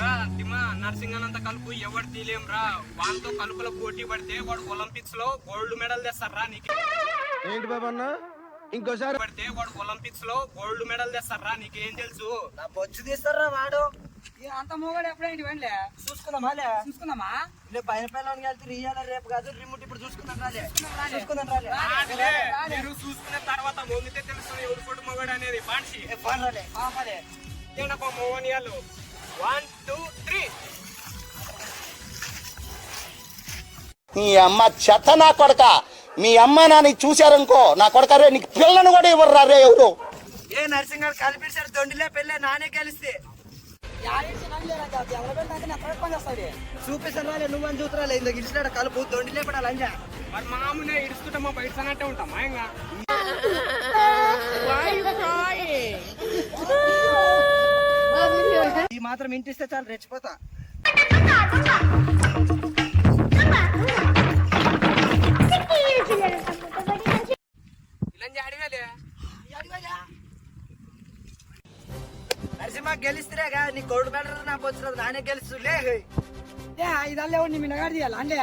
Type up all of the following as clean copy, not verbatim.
నర్సింగనంత కలుపు ఎవరు తీలేం రా. వాళ్ళతో కలుపుల పోటీ పడితే వాడు ఒలింపిక్స్ లో గోల్డ్ మెడల్ తెస్తారా నీకు? ఏంటి బాబా అన్న ఇంకోసారి పడితే వాడు ఒలింపిక్స్ లో గోల్డ్ మెడల్ తెస్తారా నీకేం తెలుసు? నా బొచ్చు తీస్తారా వాడు. అంత మూగడు ఎప్పుడైంటి వెళ్ళే చూసుకుందామా చూసుకుందామా? పైన పైన కలిసి రియాల రేపు కాదు రిమోట్ ఇప్పుడు చూసుకుందాం రాలే. మీరు చూసుకున్న తర్వాత మొంగితే తెలుస్తుంది ఎవరు కొడు మొగడు అనేది. పాన్సి మోహనియాలు 1 2 3. నీ అమ్మ చెత్త నా కొడక. మీ అమ్మ నాన్న చూశారనుకో నా కొడక రే నీకు పిల్లను కూడా ఇవ్వరు రే ఎవరు. ఏ నర్సింగ్ గారు కలిపించారు దొండిలే పెళ్ళే నానే కలిస్తే చూపిస్తాను రాలే. నువ్వని చూతురాలే ఇందులో గిలిచినాడు కలుపు దొండిలే పడాలి అంజా. మరి మామూలే ఇడుస్తుంటామా బయట అన్నట్టే ఉంటామా ఇంకా. ఈ మాత్రం ఇంటిస్తే చాలు రెచ్చిపోతా. ఇలా అడిగలే నరసింహ గెలిస్తేగా నీ గోల్డ్ మెడల్ నా వచ్చినది నానే గెలుస్తులే. ఇదల్లే ఉండి మీ నగారు తీయాలి అంటే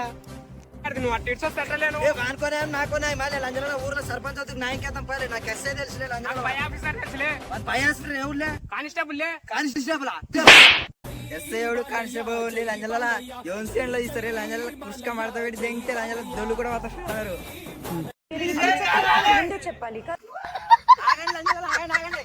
నువ్వు అటు ఇటు పెట్టలేను. అనుకోనే నాకోనే మళ్ళీ లంజలో ఊర్లో సర్పంచ్ అవుతుంది నాయకేతం పర్లేదు. నాకు ఎస్ఐ తెలుసులే పై ఆఫీసర్ తెలుసులే. పై ఆఫీసర్ ఎవరులే కానిస్టేబుల్ కానిస్టేబుల్ ఎస్ఐ ఎవడు కానిస్టేబుల్ లంజల యోన్సేన్ లో ఇస్తారు. లంజల పుష్క మడత పెట్టి దింగితే లంజల దొల్లు కూడా వస్తారు. చెప్పాలి ఆగండి లంజల ఆగండి.